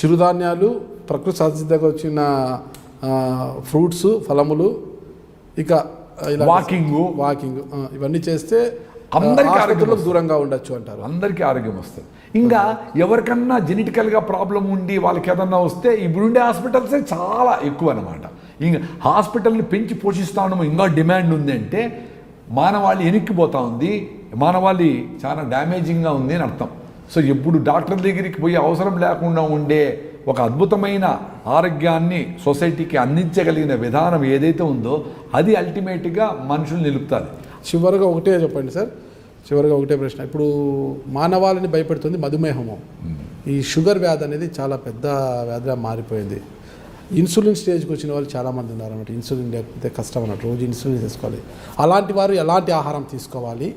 చిరుధాన్యాలు, ప్రకృతి సహజంగా వచ్చిన ఫ్రూట్స్, ఫలములు, ఇక వాకింగ్ ఇవన్నీ చేస్తే అందరికీ ఆరోగ్యంలో దూరంగా ఉండొచ్చు అంటారు. అందరికీ ఆరోగ్యం వస్తుంది. ఇంకా ఎవరికన్నా జెనెటికల్గా ప్రాబ్లం ఉండి వాళ్ళకి ఏదన్నా వస్తే ఇప్పుడుండే హాస్పిటల్సే చాలా ఎక్కువ అనమాట. ఇంకా హాస్పిటల్ని పెంచి పోషిస్తూ ఉండము, ఇంకా డిమాండ్ ఉంది అంటే మానవాళి ఎనిక్కిపోతూ ఉంది, మానవాళి చాలా డ్యామేజింగ్గా ఉంది అని అర్థం. సో ఎప్పుడు డాక్టర్ దగ్గరికి పోయి అవసరం లేకుండా ఉండే ఒక అద్భుతమైన ఆరోగ్యాన్ని సొసైటీకి అందించగలిగిన విధానం ఏదైతే ఉందో అది అల్టిమేట్గా మనుషులు నిలుపుతుంది. చివరిగా ఒకటే చెప్పండి సార్, చివరిగా ఒకటే ప్రశ్న. ఇప్పుడు మానవాళిని భయపెడుతుంది మధుమేహము. ఈ షుగర్ వ్యాధి అనేది చాలా పెద్ద వ్యాధిగా మారిపోయింది. ఇన్సులిన్ స్టేజ్కి వచ్చిన వాళ్ళు చాలామంది ఉన్నారు అన్నమాట. ఇన్సులిన్ లేకపోతే కష్టం అన్నట్టు, రోజు ఇన్సులిన్ తీసుకోవాలి. అలాంటి వారు ఎలాంటి ఆహారం తీసుకోవాలి?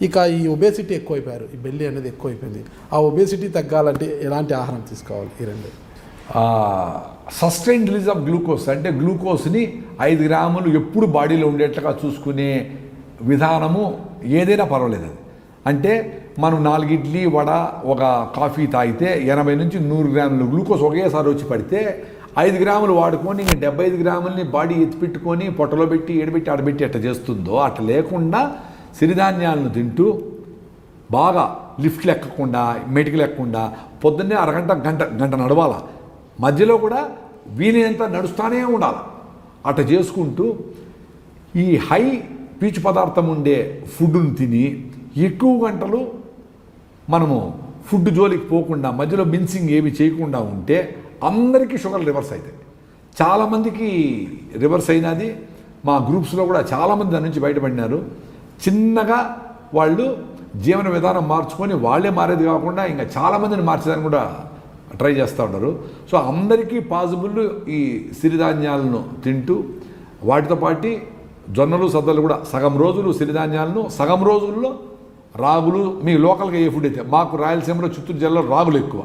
ఇక ఈ ఒబేసిటీ ఎక్కువైపోయారు, ఈ బెల్లి అనేది ఎక్కువైపోయింది. ఆ ఒబేసిటీ తగ్గాలంటే ఎలాంటి ఆహారం తీసుకోవాలి? ఈ రెండు సస్టైన్ రిలీజ్ ఆఫ్ గ్లూకోజ్ అంటే గ్లూకోజ్ని 5 గ్రాములు ఎప్పుడు బాడీలో ఉండేట్లుగా చూసుకునే విధానము ఏదైనా పర్వాలేదు. అది అంటే మనం 4 ఇడ్లీ వడ ఒక కాఫీ తాగితే 80 నుంచి 100 గ్రాములు గ్లూకోజ్ ఒకేసారి వచ్చి పడితే 5 గ్రాములు వాడుకొని ఇంక 75 గ్రాములని బాడీ ఎత్తిపెట్టుకొని పొట్టలో పెట్టి ఏడబెట్టి ఆడబెట్టి అట్లా చేస్తుందో అట్లా లేకుండా సిరిధాన్యాలను తింటూ బాగా లిఫ్ట్లు ఎక్కకుండా మెటికలు ఎక్కకుండా పొద్దున్నే అరగంట గంట నడవాల, మధ్యలో కూడా వీలైనంత నడుస్తూనే ఉండాలి. అట్లా చేసుకుంటూ ఈ హై పీచు పదార్థం ఉండే ఫుడ్ను తిని ఎక్కువ గంటలు మనము ఫుడ్ జోలికి పోకుండా మధ్యలో మిన్సింగ్ ఏమి చేయకుండా ఉంటే అందరికీ షుగర్ రివర్స్ అవుతాయి. చాలామందికి రివర్స్ అయినది మా గ్రూప్స్లో కూడా చాలామంది దాని నుంచి బయటపడినారు. చిన్నగా వాళ్ళు జీవన విధానం మార్చుకొని వాళ్ళే మారేది కాకుండా ఇంకా చాలామందిని మార్చేదాన్ని కూడా ట్రై చేస్తూ ఉంటారు. సో అందరికీ పాసిబుల్ ఈ సిరిధాన్యాలను తింటూ వాటితో పాటు జొన్నలు సద్దలు కూడా సగం రోజులు సిరిధాన్యాలను, సగం రోజుల్లో రాగులు. మీ లోకల్గా ఏ ఫుడ్ అయితే, మాకు రాయలసీమలో చిత్తూరు జిల్లాలో రాగులు ఎక్కువ.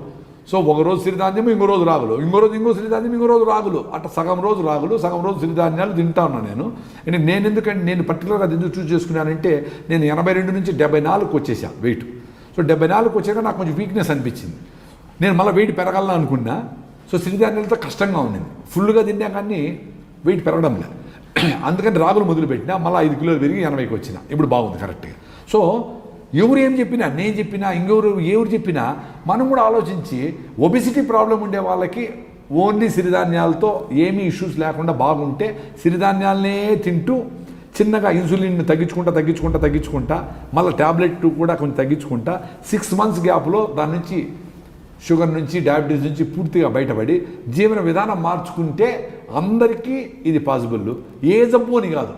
సో ఒక రోజు సిరిధాన్యం, ఇంకో రోజు రాగులు, ఇంకో రోజు ఇంకో సిరిధాన్యం, ఇంకో రోజు రాగులు, అట్లా సగం రోజు రాగులు సగం రోజు సిరిధాన్యాలు తింటా ఉన్నాను నేను. నేను ఎందుకంటే నేను పర్టికులర్గా ఎందుకు చూస్ చేసుకున్నానంటే నేను 82 నుంచి 74కి వచ్చేసాను వెయిట్. సో 74కి వచ్చాక నాకు కొంచెం వీక్నెస్ అనిపించింది. నేను మళ్ళీ వెయిట్ పెరగాలని అనుకున్నా. సో సిరిధాన్యాలతో కష్టంగా ఉండింది, ఫుల్గా తిన్నా కానీ వెయిట్ పెరగడం లేదు. అందుకని రాగులు మొదలుపెట్టినా మళ్ళీ 5 కిలోలు పెరిగి 80కి వచ్చిన. ఇప్పుడు బాగుంది కరెక్ట్గా. సో ఎవరు ఏం చెప్పినా, నేను చెప్పినా, ఎవరు చెప్పినా మనం కూడా ఆలోచించి ఒబెసిటీ ప్రాబ్లం ఉండే వాళ్ళకి ఓన్లీ సిరిధాన్యాలతో ఏమీ ఇష్యూస్ లేకుండా బాగుంటే సిరిధాన్యాలనే తింటూ చిన్నగా ఇన్సులిన్ తగ్గించుకుంటా మళ్ళీ ట్యాబ్లెట్ కూడా కొంచెం తగ్గించుకుంటా 6 మంత్స్ గ్యాప్లో దాని నుంచి షుగర్ నుంచి డయాబెటీస్ నుంచి పూర్తిగా బయటపడి జీవన విధానం మార్చుకుంటే అందరికీ ఇది పాసిబుల్. ఏ జబ్బు అని కాదు.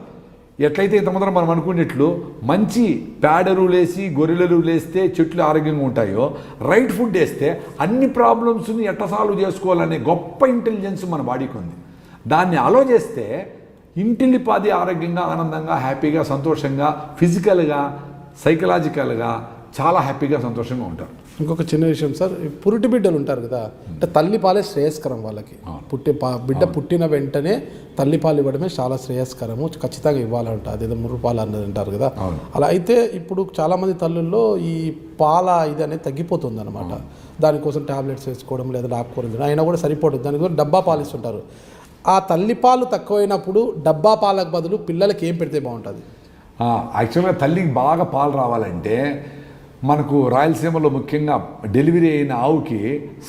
ఎట్లయితే ఇంతమంది మనం అనుకునేట్లు మంచి పేడరు లేసి గొర్రెలు లేస్తే చెట్లు ఆరోగ్యంగా ఉంటాయో, రైట్ ఫుడ్ వేస్తే అన్ని ప్రాబ్లమ్స్ని ఎట్లా సాల్వ్ చేసుకోవాలనే గొప్ప ఇంటెలిజెన్స్ మన బాడీకి ఉంది. దాన్ని అలో చేస్తే ఇంటిల్లిపాది ఆరోగ్యంగా, ఆనందంగా, హ్యాపీగా, సంతోషంగా, ఫిజికల్గా, సైకలాజికల్గా చాలా హ్యాపీగా, సంతోషంగా ఉంటారు. ఇంకొక చిన్న విషయం సార్, పురిటి బిడ్డలు ఉంటారు కదా, అంటే తల్లిపాలే శ్రేయస్కరం వాళ్ళకి. బిడ్డ పుట్టిన వెంటనే తల్లిపాలు ఇవ్వడమే చాలా శ్రేయస్కరము, ఖచ్చితంగా ఇవ్వాలంట. అదేదో ముర్రుపాలు అన్నది అంటారు కదా. అలా అయితే ఇప్పుడు చాలామంది తల్లుల్లో ఈ పాల ఇది అనేది తగ్గిపోతుంది అనమాట. దానికోసం ట్యాబ్లెట్స్ వేసుకోవడం లేదా ఆకుకూరలు అయినా కూడా సరిపోతుంది. దానికోసం డబ్బా పాలు ఇస్తుంటారు. ఆ తల్లిపాలు తక్కువైనప్పుడు డబ్బా పాలకు బదులు పిల్లలకి ఏం పెడితే బాగుంటుంది? యాక్చువల్గా తల్లికి బాగా పాలు రావాలంటే మనకు రాయలసీమలో ముఖ్యంగా డెలివరీ అయిన ఆవుకి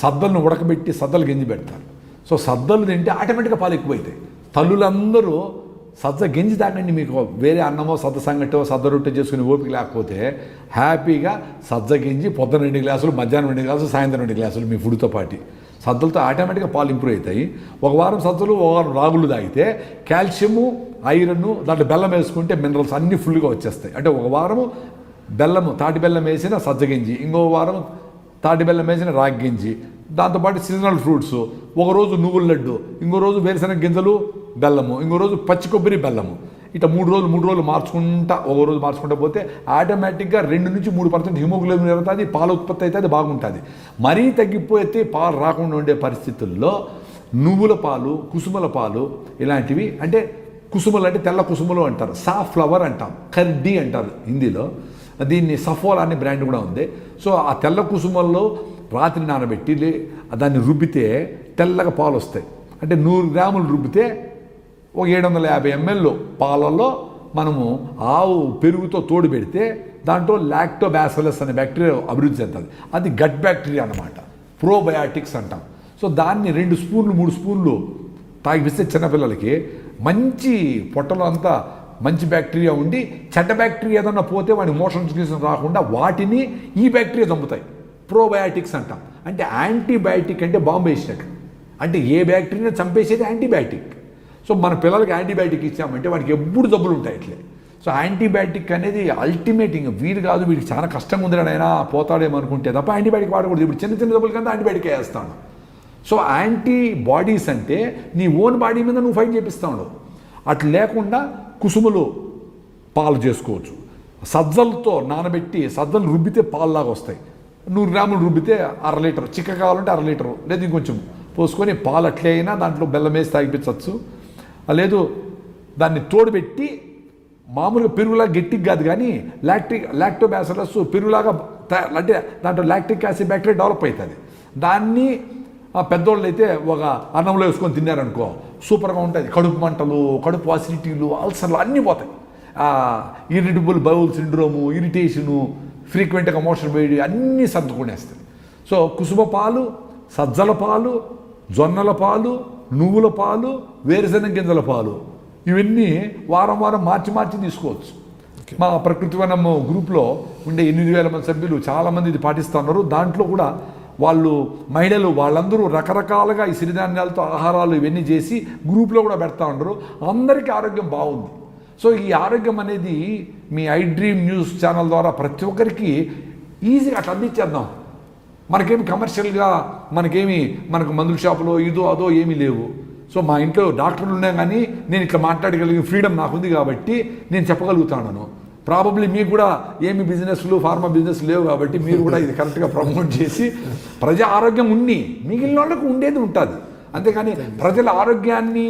సద్దలను ఉడకబెట్టి సద్దలు గంజి పెడతారు. సో సద్దలు తింటే ఆటోమేటిక్గా పాలు ఎక్కువైతాయి. తల్లులందరూ సజ్జ గంజి తాగండి. మీకు వేరే అన్నమో సద్ద సంగటో సద్ద రొట్టె చేసుకునే ఓపిక లేకపోతే హ్యాపీగా సజ్జ గంజి పొద్దున 2 గ్లాసులు, మధ్యాహ్నం 2 గ్లాసులు, సాయంత్రం 2 గ్లాసులు మీ ఫుడ్తో పాటు సద్దలతో ఆటోమేటిక్గా పాలు ఇంప్రూవ్ అవుతాయి. ఒక వారం సజ్జలు, ఒక వారం రాగులు తాగితే కాల్షియము, ఐరన్, దాంట్లో బెల్లం వేసుకుంటే మినరల్స్ అన్నీ ఫుల్గా వచ్చేస్తాయి. అంటే ఒక వారము బెల్లము, తాటి బెల్లం వేసిన సజ్జగింజి, ఇంకో వారం తాటి బెల్లం వేసిన రాగి గింజి, దాంతోపాటు సీజనల్ ఫ్రూట్స్, ఒకరోజు నువ్వుల లడ్డు, ఇంకో రోజు వేరుశనగ గింజలు బెల్లము, ఇంకో రోజు పచ్చి కొబ్బరి బెల్లము, ఇట్లా 3 రోజులు మార్చుకుంటా, ఒక రోజు మార్చుకుంటా పోతే ఆటోమేటిక్గా 2 నుంచి 3% హిమోగ్లోబిన్ పెరుగుతుంది, పాల ఉత్పత్తి అయితే అది బాగుంటుంది. మరీ తగ్గిపోతే పాలు రాకుండా ఉండే పరిస్థితుల్లో నువ్వుల పాలు, కుసుమల పాలు ఇలాంటివి, అంటే కుసుమలు అంటే తెల్ల కుసుమలు అంటారు, సాఫ్లవర్ అంటాం, కర్డీ అంటారు హిందీలో, దీన్ని సఫోలా అనే బ్రాండ్ కూడా ఉంది. సో ఆ తెల్ల కుసుమల్లో రాత్రి నానబెట్టి దాన్ని రుబ్బితే తెల్లగా పాలు వస్తాయి. అంటే 100 గ్రాములు రుబ్బితే ఒక 750 ml పాలల్లో మనము ఆవు పెరుగుతో తోడు పెడితే దాంట్లో లాక్టోబాసిల్లస్ అనే బ్యాక్టీరియా అభివృద్ధి చెందుతుంది. అది గట్ బ్యాక్టీరియా అన్నమాట, ప్రోబయాటిక్స్ అంటాం. సో దాన్ని 2 స్పూన్లు 3 స్పూన్లు తాగిపిస్తే చిన్నపిల్లలకి మంచి పొట్టలో అంతా మంచి బ్యాక్టీరియా ఉండి చెడ్డ బ్యాక్టీరియా ఏదన్నా పోతే వాడి మోషన్ సిక్నెస్ రాకుండా వాటిని ఈ బ్యాక్టీరియా చంపుతాయి. ప్రోబయాటిక్స్ అంటాం. అంటే యాంటీబయాటిక్ అంటే బాంబు వేసినట్టు, అంటే ఏ బ్యాక్టీరియా చంపేసేది యాంటీబయాటిక్. సో మన పిల్లలకి యాంటీబయాటిక్ ఇచ్చామంటే వాడికి ఎప్పుడు జబ్బులు ఉంటాయి ఇట్లే. సో యాంటీబయాటిక్ అనేది అల్టిమేట్, ఇంకా వీడు కాదు వీడికి చాలా కష్టంగా ఉంది అయినా పోతాడేమో అనుకుంటే తప్ప యాంటీబయాటిక్ వాడకూడదు. ఇప్పుడు చిన్న చిన్న జబ్బుల కింద యాంటీబయాటిక్ వేస్తాను. సో యాంటీబాడీస్ అంటే నీ ఓన్ బాడీ మీద నువ్వు ఫైట్ చేపిస్తావు. అట్లా లేకుండా కుసుములు పాలు చేసుకోవచ్చు. సజ్జలతో నానబెట్టి సజ్జలు రుబ్బితే పాలులాగా వస్తాయి. 100 గ్రాములు రుబ్బితే 1/2 లీటర్, చిక్క కావాలంటే 1/2 లీటరు లేదు ఇంకొంచెం పోసుకొని పాలు అట్లే అయినా దాంట్లో బెల్లం వేసి తాగిపించవచ్చు. లేదు దాన్ని తోడుపెట్టి మామూలుగా పెరుగులాగా గట్టికి కాదు కానీ లాక్టోబాసిల్లస్ పెరుగులాగా అంటే దాంట్లో లాక్టిక్ యాసిడ్ బ్యాక్టీరియా డెవలప్ అవుతుంది. దాన్ని పెద్దోళ్ళు అయితే ఒక అన్నంలో వేసుకొని తిన్నారనుకో సూపర్గా ఉంటుంది. కడుపు మంటలు, కడుపు అసిడిటీలు, అల్సర్లు అన్నీ పోతాయి. ఇరిటబుల్ బౌల్ సిండ్రోము, ఇరిటేషను, ఫ్రీక్వెంట్గా మోషన్ వేడి అన్నీ సర్దుకునేస్తాయి. సో కుసుమ పాలు, సజ్జల పాలు, జొన్నల పాలు, నువ్వుల పాలు, వేరుశనగ గింజల పాలు ఇవన్నీ వారం వారం మార్చి తీసుకోవచ్చు. మా ప్రకృతి వనం గ్రూప్లో ఉండే 8,000 మంది సభ్యులు చాలామంది ఇది పాటిస్తున్నారు. దాంట్లో కూడా వాళ్ళు మహిళలు వాళ్ళందరూ రకరకాలుగా ఈ సిరిధాన్యాలతో ఆహారాలు ఇవన్నీ చేసి గ్రూప్లో కూడా పెడతా ఉండరు. అందరికీ ఆరోగ్యం బాగుంది. సో ఈ ఆరోగ్యం అనేది me I dream news channel ద్వారా ప్రతి ఒక్కరికి ఈజీగా అట్లా అందించేద్దాం. మనకేమి కమర్షియల్గా మనకు మందుల షాపులో ఇదో అదో ఏమీ లేవు. సో మా ఇంట్లో డాక్టర్లు ఉన్నాయి కానీ నేను ఇట్లా మాట్లాడగలిగిన ఫ్రీడమ్ నాకుంది కాబట్టి నేను చెప్పగలుగుతాను. ప్రాబబ్లీ మీకు కూడా ఏమి బిజినెస్లు ఫార్మా బిజినెస్ లేవు కాబట్టి మీరు కూడా ఇది కరెక్ట్గా ప్రమోట్ చేసి ప్రజా ఆరోగ్యం ఉండి మిగిలిన వాళ్ళకు ఉండేది ఉంటుంది. అంతేకాని ప్రజల ఆరోగ్యాన్ని,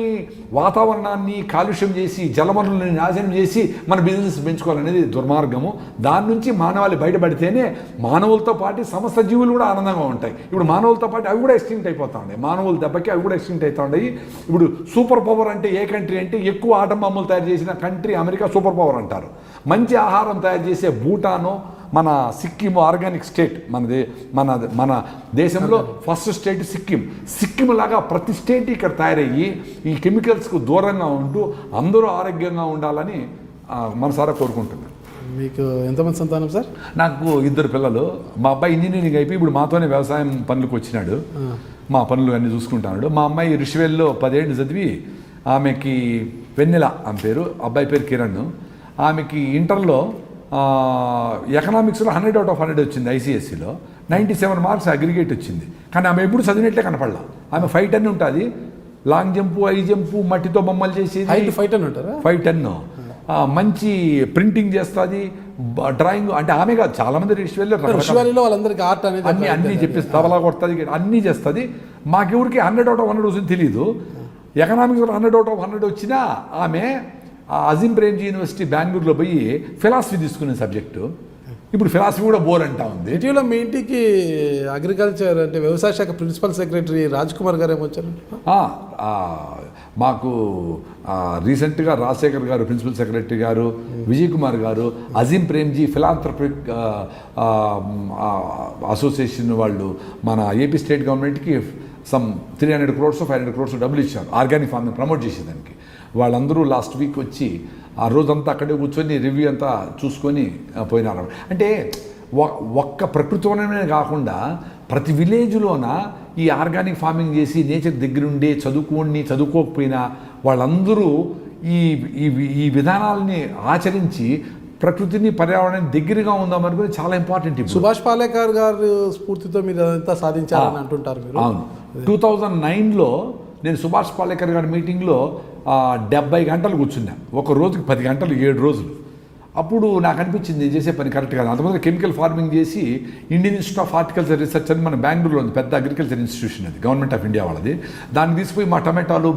వాతావరణాన్ని కాలుష్యం చేసి జలవనరులను నాశనం చేసి మన బిజినెస్ పెంచుకోవాలనేది దుర్మార్గము. దాని నుంచి మానవాళి బయటపడితేనే మానవులతో పాటు సమస్త జీవులు కూడా ఆనందంగా ఉంటాయి. ఇప్పుడు మానవులతో పాటు అవి కూడా ఎక్స్టింక్ట్ అయిపోతా ఉన్నాయి. మానవుల దెబ్బకి అవి కూడా ఎక్స్టింక్ట్ అవుతా ఉన్నాయి. ఇప్పుడు సూపర్ పవర్ అంటే ఏ కంట్రీ అంటే ఎక్కువ ఆటం బొమ్మలు తయారు చేసిన కంట్రీ అమెరికా సూపర్ పవర్ అంటారు. మంచి ఆహారం తయారు చేసే భూటాను, మన సిక్కిం ఆర్గానిక్ స్టేట్, మన దేశంలో ఫస్ట్ స్టేట్ సిక్కిం లాగా ప్రతి స్టేట్ ఇక్కడ తయారయ్యి ఈ కెమికల్స్కు దూరంగా ఉంటూ అందరూ ఆరోగ్యంగా ఉండాలని మనసారా కోరుకుంటున్నాను. మీకు ఎంతమంది సంతానం సార్? నాకు 2 పిల్లలు. మా అబ్బాయి ఇంజనీరింగ్ అయిపోయి ఇప్పుడు మాతోనే వ్యవసాయం పనులకు వచ్చినాడు. మా పనులు అన్నీ చూసుకుంటున్నాడు. మా అమ్మాయి రిషివేల్లో 10 ఏళ్ళు చదివి ఆమెకి వెన్నెల ఆమె పేరు, అబ్బాయి పేరు కిరణ్. ఆమెకి ఇంటర్లో ఎకనామిక్స్లో 100 out of 100 వచ్చింది. ఐసీఎస్సిలో 97 మార్క్స్ అగ్రిగేట్ వచ్చింది. కానీ ఆమె ఎప్పుడు చదివినట్లే కనపడలా. ఆమె 5'10" ఉంటుంది. లాంగ్ జంపు, హై జంపు, మట్టితో బొమ్మలు చేసేది. 5'10" ఉంటారా? 5'10". మంచి ప్రింటింగ్ చేస్తుంది, డ్రాయింగ్. అంటే ఆమె కాదు, చాలామంది రిషివేల్లో వాళ్ళందరికీ ఆర్ట్ అనేది అన్నీ చెప్పేసి తబలా కొడుతుంది, అన్నీ చేస్తుంది. మాకెవరికి 100 out of 100 వచ్చింది తెలియదు. ఎకనామిక్స్లో 100 out of 100 వచ్చినా ఆమె అజీం ప్రేమ్జీ యూనివర్సిటీ బెంగళూరులో పోయి ఫిలాసఫీ తీసుకునే సబ్జెక్టు. ఇప్పుడు ఫిలాసఫీ కూడా బోర్ అంటా ఉంది. ఇటీవల మీ ఇంటికి అగ్రికల్చర్ అంటే వ్యవసాయ శాఖ ప్రిన్సిపల్ సెక్రటరీ రాజ్ కుమార్ గారు ఏమొచ్చారు? మాకు రీసెంట్గా రాజశేఖర్ గారు ప్రిన్సిపల్ సెక్రటరీ గారు, విజయ్ కుమార్ గారు, అజీం ప్రేమ్జీ ఫిలాంథ్రపిక్ అసోసియేషన్ వాళ్ళు మన ఏపీ స్టేట్ గవర్నమెంట్కి సమ్ 300 crores 500 crores డబ్బులు ఇచ్చారు ఆర్గానిక్ ఫార్మింగ్ ప్రమోట్ చేసేదానికి. వాళ్ళందరూ లాస్ట్ వీక్ వచ్చి ఆ రోజంతా అక్కడే కూర్చొని రివ్యూ అంతా చూసుకొని పోయినారు. అంటే ఒక్క ప్రకృతి వనమే కాకుండా ప్రతి విలేజ్లోన ఈ ఆర్గానిక్ ఫార్మింగ్ చేసి నేచర్ దగ్గరుండే చదువుకోకపోయినా వాళ్ళందరూ ఈ విధానాలని ఆచరించి ప్రకృతిని, పర్యావరణాన్ని దగ్గరగా ఉందామనుకుని చాలా ఇంపార్టెంట్. సుభాష్ పాలేకర్ గారు స్ఫూర్తితో మీరు అదంతా సాధించారని అంటుంటారు మీరు. అవును, 2009లో నేను సుభాష్ పాలేకర్ గారి మీటింగ్లో 70 గంటలు కూర్చున్నా. ఒక రోజుకి 10 గంటలు, 7 రోజులు. అప్పుడు నాకు అనిపించింది నేను చేసే పని కరెక్ట్ కాదు. అంతమంది కెమికల్ ఫార్మింగ్ చేసి Indian institute of horticulture research అని మన బెంగళూరులో ఉంది, పెద్ద అగ్రికల్చర్ ఇన్స్టిట్యూషన్ అది, గవర్నమెంట్ ఆఫ్ ఇండియా వాళ్ళది. దాన్ని తీసుకుపోయి మా టమాటాలు,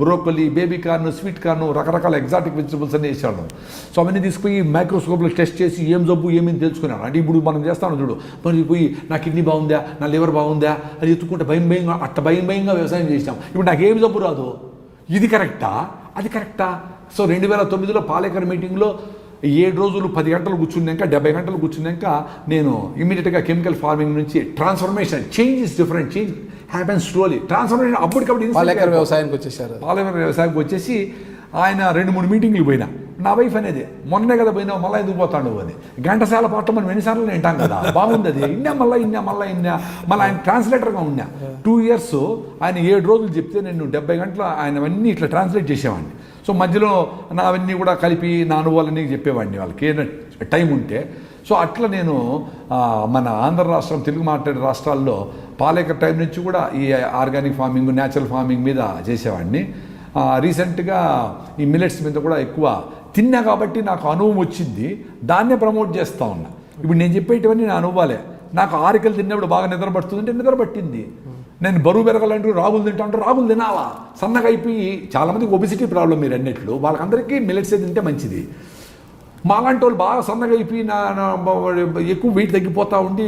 broccoli, baby corn, sweet corn, రకరకాల ఎగ్జాటిక్ వెజిటబుల్స్ అన్నీ వేసేవాళ్ళం. సో అవన్నీ తీసుకుపోయి మైక్రోస్కోప్లో టెస్ట్ చేసి ఏం జబ్బు ఏమేమి తెలుసుకున్నాను. అంటే ఇప్పుడు మనం చేస్తాను చూడు, మరి పోయి నా కిడ్నీ బాగుందా, నా లివర్ బాగుందా అది ఎత్తుకుంటే భయంగా భయంగా వ్యవసాయం చేసాం. ఇప్పుడు నాకు ఏం జబ్బు రాదు, ఇది కరెక్టా అది కరెక్టా? సో 2009లో పాలేకర్ మీటింగ్లో 7 రోజులు 10 గంటలు కూర్చున్నాక 70 గంటలు కూర్చున్నాక నేను ఇమీడియట్గా కెమికల్ ఫార్మింగ్ నుంచి transformation, change is different, change happens slowly, transformation అప్పటికప్పుడు పాలేకర్ వ్యవసాయానికి వచ్చేసారు. పాలేకర్ వ్యవసాయానికి వచ్చేసి ఆయన 2-3 మీటింగ్లు పోయినా. నా వైఫ్ అనేది మొన్నే కదా పోయినావు మళ్ళీ ఎందుకు పోతాడు అని, గంటసాల పాటు మనం ఎన్నిసార్లు వింటాం కదా, బాగుంది అది, మళ్ళీ ఆయన ట్రాన్స్లేటర్గా ఉన్నా 2 years. ఆయన 7 రోజులు చెప్తే నేను 70 గంటలు ఆయనవన్నీ ఇట్లా ట్రాన్స్లేట్ చేసేవాడిని. సో మధ్యలో నావన్నీ కూడా కలిపి నా అనుభవాలన్నీ చెప్పేవాడిని వాళ్ళకి ఏదైనా టైం ఉంటే. సో అట్లా నేను మన ఆంధ్ర రాష్ట్రం, తెలుగు మాట్లాడే రాష్ట్రాల్లో పాలేకర్ టైం నుంచి కూడా ఈ ఆర్గానిక్ ఫార్మింగ్, న్యాచురల్ ఫార్మింగ్ మీద చేసేవాడిని. రీసెంట్గా ఈ మిల్లెట్స్ మీద కూడా ఎక్కువ తిన్నా కాబట్టి నాకు అనుభవం వచ్చింది, దాన్నే ప్రమోట్ చేస్తూ ఉన్నా. ఇప్పుడు నేను చెప్పేటివన్నీ నా అనుభవాలే. నాకు ఆరికలు తిన్నప్పుడు బాగా నిద్ర పడుతుందంటే నిద్ర పట్టింది. నేను బరువు పెరగాలంటూ రాగులు తింటా అంటే రాగులు తినాలా, సన్నగా అయిపోయి చాలామందికి ఒబిసిటీ ప్రాబ్లం మీరు అన్నట్లు, వాళ్ళకందరికీ మిల్లెట్స్ తింటే మంచిది. మాలాంటి వాళ్ళు బాగా సన్నగా అయిపోయి ఎక్కువ వెయిట్ తగ్గిపోతూ ఉండి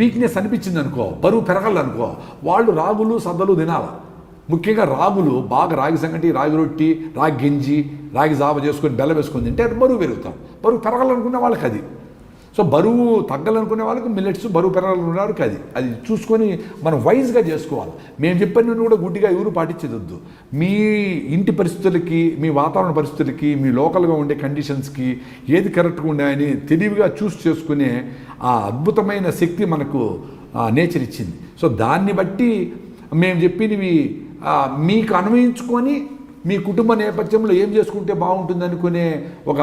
వీక్నెస్ అనిపించింది అనుకో, బరువు పెరగాలనుకో, వాళ్ళు రాగులు సద్దలు తినాలి. ముఖ్యంగా రాగులు బాగా, రాగి సంగటి, రాగి రొట్టి, రాగి గంజి, రాగి జావ చేసుకొని బెల్లం వేసుకొని తింటే అది బరువు పెరుగుతాం. బరువు పెరగాలనుకునే వాళ్ళకి అది. సో బరువు తగ్గాలనుకునే వాళ్ళకి మిల్లెట్స్, బరువు పెరగాలనుకునే వాళ్ళకి అది చూసుకొని మనం వైజ్గా చేసుకోవాలి. మేము చెప్పిన కూడా గుడ్డిగా ఎవరు పాటించేదొద్దు. మీ ఇంటి పరిస్థితులకి, మీ వాతావరణ పరిస్థితులకి, మీ లోకల్గా ఉండే కండిషన్స్కి ఏది కరెక్ట్గా ఉన్నాయని తెలివిగా చూస్ చేసుకునే ఆ అద్భుతమైన శక్తి మనకు నేచర్ ఇచ్చింది. సో దాన్ని బట్టి మేము చెప్పినవి మీకు అన్వయించుకొని మీ కుటుంబ నేపథ్యంలో ఏం చేసుకుంటే బాగుంటుంది అనుకునే ఒక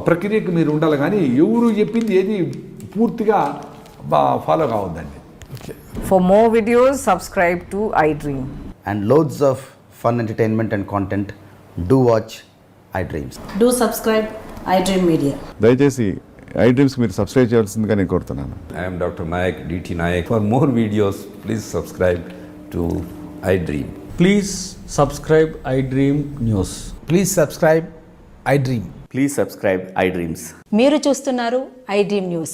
ప్రక్రియకు మీరు ఉండాలి, కానీ ఎవరు చెప్పింది ఏది పూర్తిగా follow కావద్దండి. For more videos, subscribe to iDream. And loads of fun entertainment and content, do watch iDreams. Do subscribe iDream Media. దయచేసి iDreams మీరు సబ్స్క్రైబ్ చేయాల్సిందిగా నేను కోరుతున్నాను. I am Dr. Nayak, DT Nayak. For more videos, please subscribe to iDream. Please subscribe iDream News. Please subscribe iDream. Please subscribe iDreams. మీరు చూస్తున్నారు iDream News.